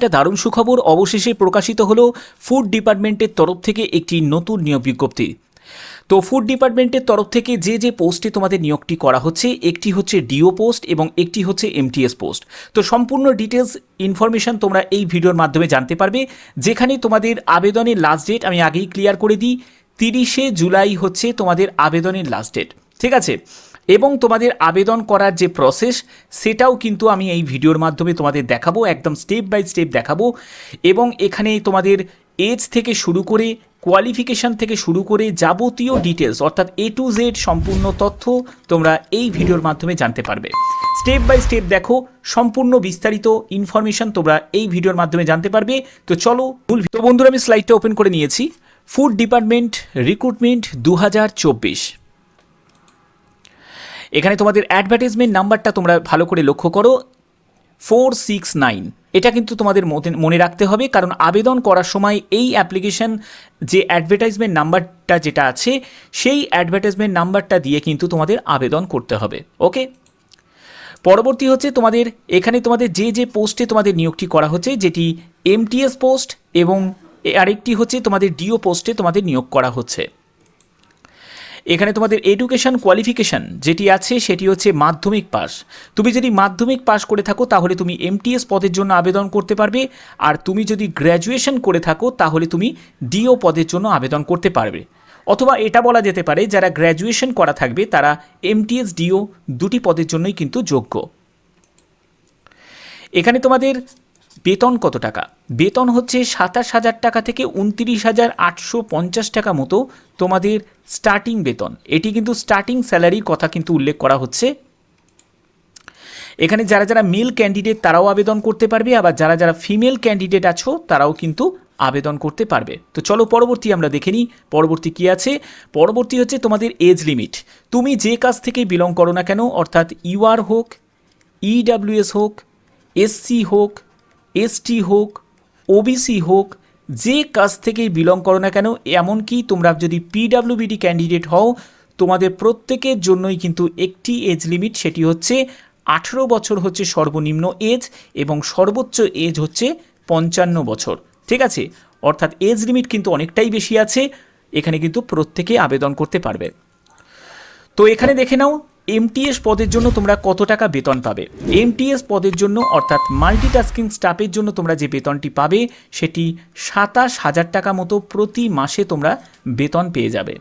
একটা দারুণ সুখবর অবশেষে প্রকাশিত হলো ফুড ডিপার্টমেন্টের তরফ থেকে একটি নতুন নিয়োগ বিজ্ঞপ্তি। তো ফুড ডিপার্টমেন্টের তরফ থেকে যে পোস্টে তোমাদের নিয়োগটি করা হচ্ছে, একটি হচ্ছে ডিও পোস্ট এবং একটি হচ্ছে এমটিএস পোস্ট। তো সম্পূর্ণ ডিটেলস ইনফরমেশন তোমরা এই ভিডিওর মাধ্যমে জানতে পারবে, যেখানে তোমাদের আবেদনের লাস্ট ডেট আমি আগেই ক্লিয়ার করে দিই, 30শে জুলাই হচ্ছে তোমাদের আবেদনের লাস্ট ডেট, ঠিক আছে। এবং তোমাদের আবেদন করার যে প্রসেস সেটাও কিন্তু আমি এই ভিডিওর মাধ্যমে তোমাদের দেখাবো, একদম স্টেপ বাই স্টেপ দেখাবো। এবং এখানে তোমাদের এজ থেকে শুরু করে কোয়ালিফিকেশান থেকে শুরু করে যাবতীয় ডিটেলস অর্থাৎ A to Z সম্পূর্ণ তথ্য তোমরা এই ভিডিওর মাধ্যমে জানতে পারবে। স্টেপ বাই স্টেপ দেখো, সম্পূর্ণ বিস্তারিত ইনফরমেশন তোমরা এই ভিডিওর মাধ্যমে জানতে পারবে। তো চলো তো বন্ধুরা, আমি স্লাইডটা ওপেন করে নিয়েছি। ফুড ডিপার্টমেন্ট রিক্রুটমেন্ট 2024, এখানে তোমাদের অ্যাডভার্টাইজমেন্ট নাম্বারটা তোমরা ভালো করে লক্ষ্য করো, 469। এটা কিন্তু তোমাদের মনে রাখতে হবে, কারণ আবেদন করার সময় এই অ্যাপ্লিকেশন যে অ্যাডভার্টাইজমেন্ট নাম্বারটা যেটা আছে সেই অ্যাডভার্টাইজমেন্ট নাম্বারটা দিয়ে কিন্তু তোমাদের আবেদন করতে হবে। ওকে, পরবর্তী হচ্ছে তোমাদের এখানে তোমাদের যে পোস্টে তোমাদের নিয়োগটি করা হচ্ছে, যেটি এমটিএস পোস্ট এবং আরেকটি হচ্ছে তোমাদের ডিও পোস্টে তোমাদের নিয়োগ করা হচ্ছে। এখানে তোমাদের এডুকেশন কোয়ালিফিকেশান যেটি আছে সেটি হচ্ছে মাধ্যমিক পাস। তুমি যদি মাধ্যমিক পাস করে থাকো তাহলে তুমি এমটিএস পদের জন্য আবেদন করতে পারবে, আর তুমি যদি গ্র্যাজুয়েশন করে থাকো তাহলে তুমি ডিও পদের জন্য আবেদন করতে পারবে। অথবা এটা বলা যেতে পারে যারা গ্র্যাজুয়েশন করা থাকবে তারা এমটিএস ডিও দুটি পদের জন্যই কিন্তু যোগ্য। এখানে তোমাদের বেতন কত টাকা? বেতন হচ্ছে 27,000 টাকা থেকে 29,850 টাকা মতো তোমাদের স্টার্টিং বেতন। এটি কিন্তু স্টার্টিং স্যালারির কথা কিন্তু উল্লেখ করা হচ্ছে। এখানে যারা মেল ক্যান্ডিডেট তারাও আবেদন করতে পারবে, আবার যারা ফিমেল ক্যান্ডিডেট আছো তারাও কিন্তু আবেদন করতে পারবে। তো চলো পরবর্তী আমরা দেখে নিই পরবর্তী কী আছে। পরবর্তী হচ্ছে তোমাদের এজ লিমিট। তুমি যে কাজ থেকে বিলং করো না কেন, অর্থাৎ ইউআর হোক, ইডাব্লিউএস হোক, এসসি হোক, এসটি হোক, ওবিসি হোক, যে কাজ থেকেই বিলং করো না কেন, এমনকি তোমরা যদি পিডাব্লিউবিডি ক্যান্ডিডেট হও, তোমাদের প্রত্যেকের জন্যই কিন্তু একটি এজ লিমিট, সেটি হচ্ছে 18 বছর হচ্ছে সর্বনিম্ন এজ এবং সর্বোচ্চ এজ হচ্ছে 55 বছর, ঠিক আছে। অর্থাৎ এজ লিমিট কিন্তু অনেকটাই বেশি আছে, এখানে কিন্তু প্রত্যেকে আবেদন করতে পারবে। তো এখানে দেখে নাও এমটিএস পদের জন্য তোমরা কত টাকা বেতন পাবে। এমটিএস পদের জন্য অর্থাৎ মাল্টিটাস্কিং স্টাফের জন্য তোমরা যে বেতনটি পাবে সেটি 27,000 টাকা মতো প্রতি মাসে তোমরা বেতন পেয়ে যাবে।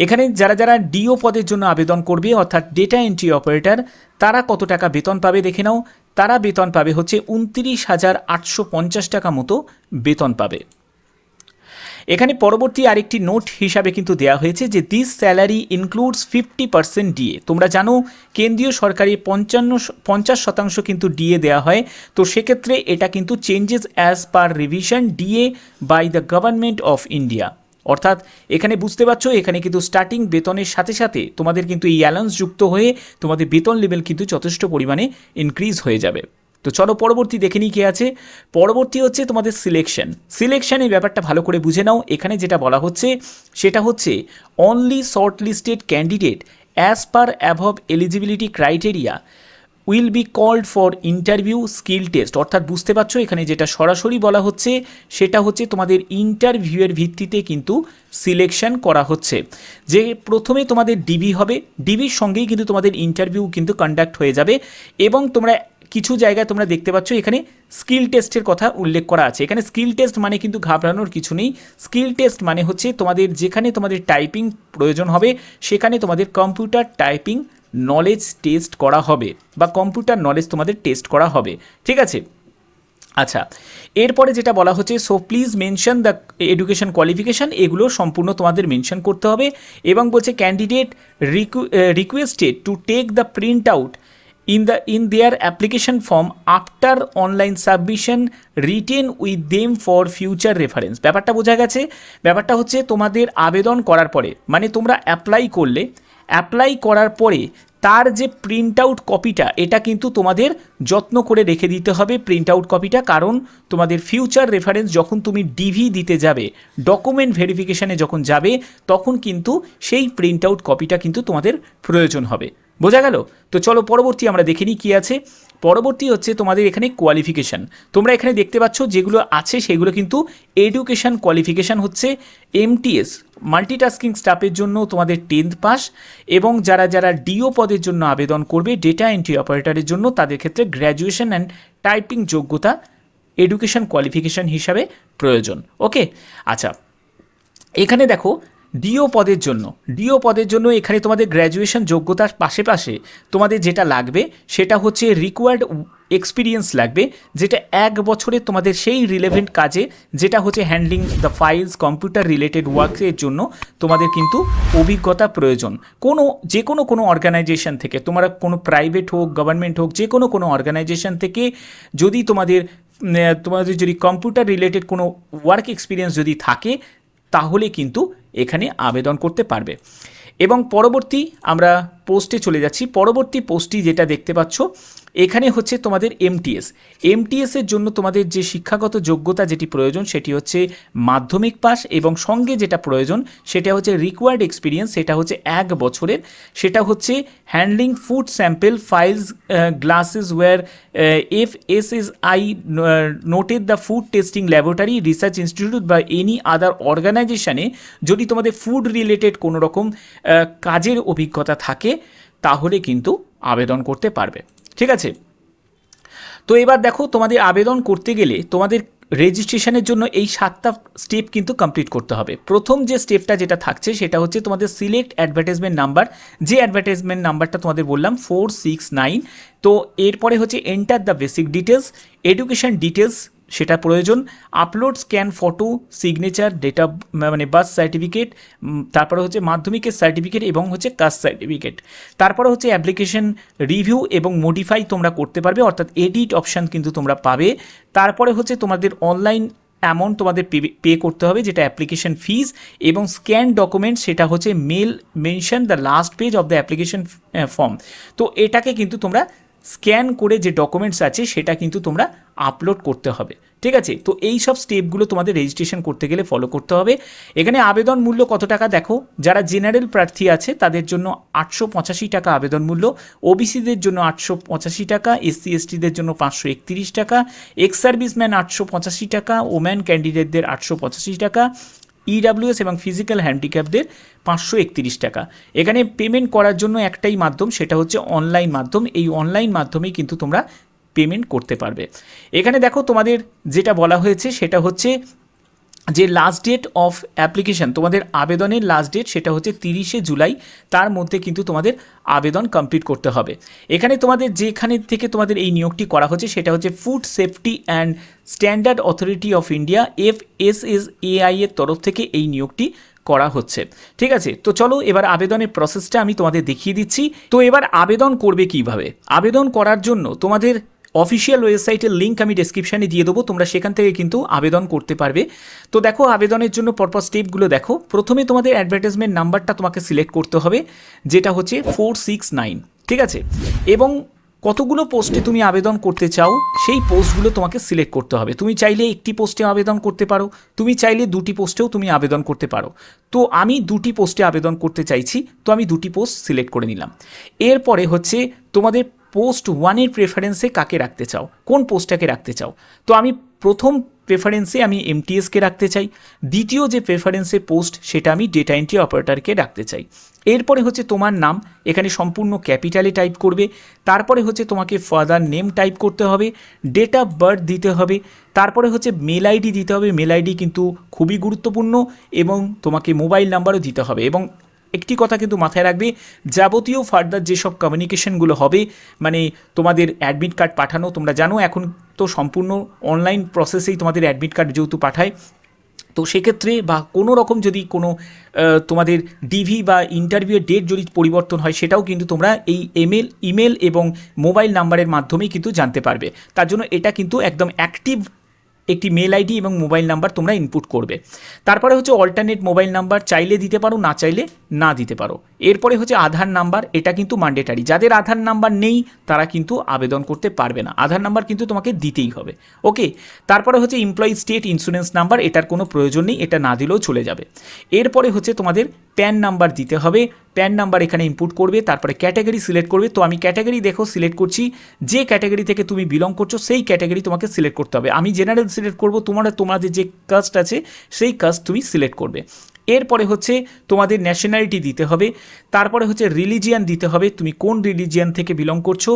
এখানে যারা ডিও পদের জন্য আবেদন করবে অর্থাৎ ডেটা এন্ট্রি অপারেটর, তারা কত টাকা বেতন পাবে দেখে নাও। তারা বেতন পাবে হচ্ছে 29,850 টাকা মতো বেতন পাবে। এখানে পরবর্তী আরেকটি নোট হিসাবে কিন্তু দেওয়া হয়েছে যে দিস স্যালারি ইনক্লুডস 50% ডিএ। তোমরা জানো কেন্দ্রীয় সরকারি 50% কিন্তু ডিএ দেওয়া হয়, তো সেক্ষেত্রে এটা কিন্তু changes as per revision DA by the government of India. অর্থাৎ এখানে বুঝতে পারছো, এখানে কিন্তু স্টার্টিং বেতনের সাথে সাথে তোমাদের কিন্তু এই অ্যালাউন্স যুক্ত হয়ে তোমাদের বেতন লেভেল কিন্তু যথেষ্ট পরিমাণে ইনক্রিজ হয়ে যাবে। তো চলো পরবর্তী দেখে নিই কে আছে। পরবর্তী হচ্ছে তোমাদের সিলেকশনের ব্যাপারটা ভালো করে বুঝে নাও। এখানে যেটা বলা হচ্ছে সেটা হচ্ছে only short listed candidate as per above eligibility criteria will be called for interview skill test. অর্থাৎ বুঝতে পারছো এখানে যেটা সরাসরি বলা হচ্ছে সেটা হচ্ছে তোমাদের ইন্টারভিউয়ের ভিত্তিতে কিন্তু সিলেকশন করা হচ্ছে। যে প্রথমে তোমাদের ডিবি হবে, ডিবির সঙ্গেই কিন্তু তোমাদের ইন্টারভিউ কিন্তু কন্ডাক্ট হয়ে যাবে এবং তোমরা কিছু জায়গায় তোমরা দেখতে পাচ্ছ এখানে স্কিল টেস্টের কথা উল্লেখ করা আছে। এখানে স্কিল টেস্ট মানে কিন্তু ঘাবড়ানোর কিছু নেই। স্কিল টেস্ট মানে হচ্ছে তোমাদের যেখানে তোমাদের টাইপিং প্রয়োজন হবে সেখানে তোমাদের কম্পিউটার টাইপিং নলেজ টেস্ট করা হবে বা কম্পিউটার নলেজ তোমাদের টেস্ট করা হবে, ঠিক আছে। আচ্ছা, এরপরে যেটা বলা হচ্ছে so please mention the education qualification, এগুলো সম্পূর্ণ তোমাদের মেনশন করতে হবে এবং বলছে candidate requested to take the print out in their application form after online submission written with them for future reference। ব্যাপারটা বোঝা গেছে? ব্যাপারটা হচ্ছে তোমাদের আবেদন করার পরে, মানে তোমরা অ্যাপ্লাই করলে, অ্যাপ্লাই করার পরে তার যে প্রিন্ট আউট কপিটা এটা কিন্তু তোমাদের যত্ন করে রেখে দিতে হবে প্রিন্ট আউট কপিটা, কারণ তোমাদের ফিউচার রেফারেন্স যখন তুমি ডিভি দিতে যাবে, ডকুমেন্ট ভেরিফিকেশানে যখন যাবে, তখন কিন্তু সেই প্রিন্ট আউট কপিটা কিন্তু তোমাদের প্রয়োজন হবে। বোঝা গেল? তো চলো পরবর্তী আমরা দেখে নিই কী আছে। পরবর্তী হচ্ছে তোমাদের এখানে কোয়ালিফিকেশান। তোমরা এখানে দেখতে পাচ্ছ যেগুলো আছে সেগুলো কিন্তু এডুকেশান কোয়ালিফিকেশান হচ্ছে এমটিএস মাল্টিটাস্কিং স্টাফের জন্য তোমাদের 10th পাস, এবং যারা যারা ডিও পদের জন্য আবেদন করবে ডেটা এন্ট্রি অপারেটরের জন্য তাদের ক্ষেত্রে গ্র্যাজুয়েশন অ্যান্ড টাইপিং যোগ্যতা এডুকেশান কোয়ালিফিকেশান হিসাবে প্রয়োজন। ওকে, আচ্ছা এখানে দেখো ডিও পদের জন্য এখানে তোমাদের গ্র্যাজুয়েশন যোগ্যতার পাশে তোমাদের যেটা লাগবে সেটা হচ্ছে রিকোয়ার্ড এক্সপিরিয়েন্স লাগবে, যেটা 1 বছরে তোমাদের সেই রিলেভেন্ট কাজে, যেটা হচ্ছে handling the files computer related ওয়ার্কের জন্য তোমাদের কিন্তু অভিজ্ঞতা প্রয়োজন। যে কোনো অর্গানাইজেশন থেকে, তোমরা কোনো প্রাইভেট হোক গভর্নমেন্ট হোক, যে কোনো অর্গানাইজেশন থেকে যদি তোমাদের যদি কম্পিউটার রিলেটেড কোনো ওয়ার্ক এক্সপিরিয়েন্স যদি থাকে তাহলে কিন্তু এখানে আবেদন করতে পারবে। এবং পরবর্তী আমরা পোস্টে চলে যাচ্ছি। পরবর্তী পোস্টটি যেটা দেখতে পাচ্ছ এখানে হচ্ছে তোমাদের এমটিএসের জন্য তোমাদের যে শিক্ষাগত যোগ্যতা যেটি প্রয়োজন সেটি হচ্ছে মাধ্যমিক পাস, এবং সঙ্গে যেটা প্রয়োজন সেটা হচ্ছে রিকোয়ার্ড এক্সপিরিয়েন্স, সেটা হচ্ছে 1 বছরের, সেটা হচ্ছে handling food sample files glasses ware FSSI noted the food testing laboratory research institute বা এনি আদার অর্গানাইজেশনে যদি তোমাদের ফুড রিলেটেড কোনো রকম কাজের অভিজ্ঞতা থাকে তাহলে কিন্তু আবেদন করতে পারবে। ঠিক আছে, তো এবার দেখো তোমাদের আবেদন করতে গেলে তোমাদের রেজিস্ট্রেশনের জন্য এই 7টা স্টেপ কিন্তু কমপ্লিট করতে হবে। প্রথম যে স্টেপটা যেটা থাকছে সেটা হচ্ছে তোমাদের সিলেক্ট অ্যাডভার্টাইজমেন্ট নাম্বার, যে অ্যাডভার্টাইজমেন্ট নাম্বারটা তোমাদের বললাম 469। তো এরপরে হচ্ছে enter the basic details, education details সেটা প্রয়োজন, upload scan photo, signature, data মানে বার্থ সার্টিফিকেট, তারপরে হচ্ছে মাধ্যমিকের সার্টিফিকেট এবং হচ্ছে কাস্ট সার্টিফিকেট। তারপরে হচ্ছে অ্যাপ্লিকেশন রিভিউ এবং মডিফাই তোমরা করতে পারবে, অর্থাৎ এডিট অপশান কিন্তু তোমরা পাবে। তারপরে হচ্ছে তোমাদের অনলাইন অ্যামাউন্ট তোমাদের পে করতে হবে, যেটা অ্যাপ্লিকেশন ফিজ, এবং স্ক্যান ডকুমেন্ট সেটা হচ্ছে mail mention the last page of the application form. তো এটাকে কিন্তু তোমরা স্ক্যান করে যে ডকুমেন্টস আছে সেটা কিন্তু তোমরা আপলোড করতে হবে। ঠিক আছে, তো এই সব স্টেপগুলো তোমাদের রেজিস্ট্রেশন করতে গেলে ফলো করতে হবে। এখানে আবেদন মূল্য কত টাকা দেখো, যারা জেনারেল প্রার্থী আছে তাদের জন্য 885 টাকা আবেদন মূল্য, ওবিসিদের জন্য 885 টাকা, SC STদের জন্য 531 টাকা, এক্স সার্ভিসম্যান 885 টাকা, ওম্যান ক্যান্ডিডেটদের 885 টাকা, EWS এবং ফিজিক্যাল হ্যান্ডিক্যাপদের 531 টাকা। এখানে পেমেন্ট করার জন্য একটাই মাধ্যম, সেটা হচ্ছে অনলাইন মাধ্যম। এই অনলাইন মাধ্যমেই কিন্তু তোমরা পেমেন্ট করতে পারবে। এখানে দেখো তোমাদের যেটা বলা হয়েছে সেটা হচ্ছে যে লাস্ট ডেট অফ অ্যাপ্লিকেশন, তোমাদের আবেদনের লাস্ট ডেট সেটা হচ্ছে 30শে জুলাই, তার মধ্যে কিন্তু তোমাদের আবেদন কমপ্লিট করতে হবে। এখানে তোমাদের যেখানে থেকে তোমাদের এই নিয়োগটি করা হচ্ছে সেটা হচ্ছে food safety and standard authority of India FSSAI এর তরফ থেকে এই নিয়োগটি করা হচ্ছে। ঠিক আছে, তো চলো এবার আবেদনের প্রসেসটা আমি তোমাদের দেখিয়ে দিচ্ছি। তো এবার আবেদন করবে কিভাবে? আবেদন করার জন্য তোমাদের অফিসিয়াল ওয়েবসাইটের লিঙ্ক আমি ডেসক্রিপশানে দিয়ে দেবো, তোমরা সেখান থেকে কিন্তু আবেদন করতে পারবে। তো দেখো আবেদনের জন্য পরপর স্টেপগুলো দেখো। প্রথমে তোমাদের অ্যাডভার্টাইজমেন্ট নাম্বারটা তোমাকে সিলেক্ট করতে হবে, যেটা হচ্ছে 469। ঠিক আছে, এবং কতগুলো পোস্টে তুমি আবেদন করতে চাও সেই পোস্টগুলো তোমাকে সিলেক্ট করতে হবে। তুমি চাইলে একটি পোস্টে আবেদন করতে পারো, তুমি চাইলে 2টি পোস্টেও তুমি আবেদন করতে পারো। তো আমি 2টি পোস্টে আবেদন করতে চাইছি, তো আমি 2টি পোস্ট সিলেক্ট করে নিলাম। এরপরে হচ্ছে তোমাদের পোস্ট 1-এর প্রেফারেন্সে কাকে রাখতে চাও, কোন পোস্টটাকে রাখতে চাও। তো আমি প্রথম প্রেফারেন্সে আমি MTSকে রাখতে চাই, দ্বিতীয় যে প্রেফারেন্সের পোস্ট সেটা আমি ডেটা এন্ট্রি অপারেটরকে রাখতে চাই। এরপরে হচ্ছে তোমার নাম এখানে সম্পূর্ণ ক্যাপিটালে টাইপ করবে, তারপরে হচ্ছে তোমাকে ফাদার নেম টাইপ করতে হবে, ডেট অফ বার্থ দিতে হবে, তারপরে হচ্ছে মেল আইডি দিতে হবে। মেল আইডি কিন্তু খুবই গুরুত্বপূর্ণ, এবং তোমাকে মোবাইল নাম্বারও দিতে হবে। এবং একটি কথা কিন্তু মাথায় রাখবে, যাবতীয় ফার্দার যেসব কমিউনিকেশনগুলো হবে, মানে তোমাদের অ্যাডমিট কার্ড পাঠানো, তোমরা জানো এখন তো সম্পূর্ণ অনলাইন প্রসেসেই তোমাদের অ্যাডমিট কার্ড যেহেতু পাঠায়, তো সেক্ষেত্রে বা কোনো রকম যদি কোনো তোমাদের ডিভি বা ইন্টারভিউয়ের ডেট যদি পরিবর্তন হয় সেটাও কিন্তু তোমরা এই ইমেল এবং মোবাইল নাম্বারের মাধ্যমেই কিন্তু জানতে পারবে। তার জন্য এটা কিন্তু একদম অ্যাক্টিভ একটি মেল আইডি এবং মোবাইল নাম্বার তোমরা ইনপুট করবে। তারপরে হচ্ছে অল্টারনেট মোবাইল নাম্বার, চাইলে দিতে পারো, না চাইলে না দিতে পারো। এরপরে হচ্ছে আধার নাম্বার, এটা কিন্তু ম্যান্ডেটারি, যাদের আধার নাম্বার নেই তারা কিন্তু আবেদন করতে পারবে না, আধার নাম্বার কিন্তু তোমাকে দিতেই হবে। ওকে, তারপরে হচ্ছে এমপ্লয়ি স্টেট ইন্স্যুরেন্স নাম্বার, এটার কোনো প্রয়োজন নেই, এটা না দিলেও চলে যাবে। এরপরে হচ্ছে তোমাদের প্যান নাম্বার দিতে হবে, প্যান নাম্বার এখানে ইনপুট করবে। তারপরে ক্যাটাগরি সিলেক্ট করবে, তো আমি ক্যাটাগরি দেখো সিলেক্ট করছি, যে ক্যাটাগরি থেকে তুমি বিলং করছো সেই ক্যাটাগরি তোমাকে সিলেক্ট করতে হবে। আমি জেনারেল সিলেক্ট করবো, তোমাদের যে কাস্ট আছে সেই কাস্ট তুমি সিলেক্ট করবে। এরপরে হচ্ছে তোমাদের ন্যাশনালিটি দিতে হবে, তারপরে হচ্ছে রিলিজিয়ান দিতে হবে, তুমি কোন রিলিজিয়ান থেকে বিলং করছো।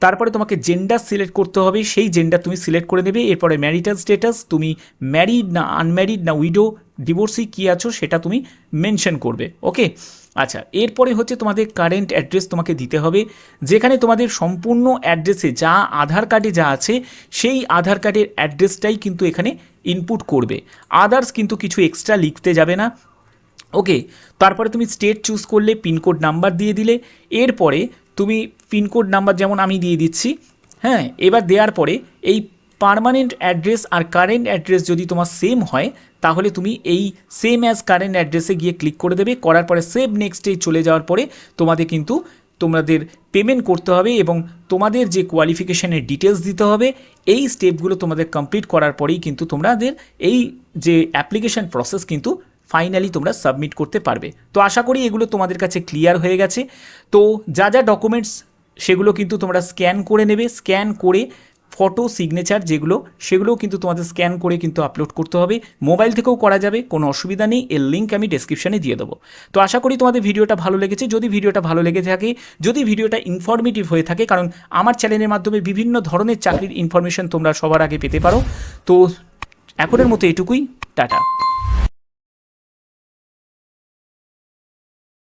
তারপরে তোমাকে জেন্ডার সিলেক্ট করতে হবে, সেই জেন্ডার তুমি সিলেক্ট করে নেবে। এরপরে ম্যারিটাল স্ট্যাটাস, তুমি ম্যারিড না আনম্যারিড না উইডো ডিভোর্সি কী আছো সেটা তুমি মেনশন করবে। ওকে, আচ্ছা, এরপরে হচ্ছে তোমাদের কারেন্ট অ্যাড্রেস তোমাকে দিতে হবে, যেখানে তোমাদের সম্পূর্ণ অ্যাড্রেসে যা আধার কার্ডে যা আছে সেই আধার কার্ডের অ্যাড্রেসটাই কিন্তু এখানে ইনপুট করবে, আদার্স কিন্তু কিছু এক্সট্রা লিখতে যাবে না। ওকে, তারপরে তুমি স্টেট চুজ করলে, পিনকোড নাম্বার দিয়ে দিলে। এরপরে তুমি পিনকোড নাম্বার যেমন আমি দিয়ে দিচ্ছি, হ্যাঁ, এবার দেওয়ার পরে এই পার্মানেন্ট অ্যাড্রেস আর কারেন্ট অ্যাড্রেস যদি তোমার সেম হয় তাহলে তুমি এই সেম অ্যাজ কারেন্ট অ্যাড্রেসে গিয়ে ক্লিক করে দেবে। করার পরে সেভ নেক্সটে চলে যাওয়ার পরে তোমাদের পেমেন্ট করতে হবে এবং তোমাদের যে কোয়ালিফিকেশানের ডিটেলস দিতে হবে। এই স্টেপগুলো তোমাদের কমপ্লিট করার পরেই কিন্তু তোমাদের এই যে অ্যাপ্লিকেশান প্রসেস কিন্তু ফাইনালি তোমরা সাবমিট করতে পারবে। তো আশা করি এগুলো তোমাদের কাছে ক্লিয়ার হয়ে গেছে। তো যা যা ডকুমেন্টস সেগুলো কিন্তু তোমরা স্ক্যান করে নেবে, স্ক্যান করে ফটো সিগনেচার সেগুলোও কিন্তু তোমাদের স্ক্যান করে কিন্তু আপলোড করতে হবে। মোবাইল থেকেও করা যাবে, কোনো অসুবিধা নেই, এর লিঙ্ক আমি ডেসক্রিপশানে দিয়ে দেবো। তো আশা করি তোমাদের ভিডিওটা ভালো লেগেছে। যদি ভিডিওটা ভালো লেগে থাকে, যদি ভিডিওটা ইনফরমেটিভ হয়ে থাকে, কারণ আমার চ্যানেলের মাধ্যমে বিভিন্ন ধরনের চাকরির ইনফরমেশন তোমরা সবার আগে পেতে পারো। তো এখনের মতো এটুকুই, টাটা।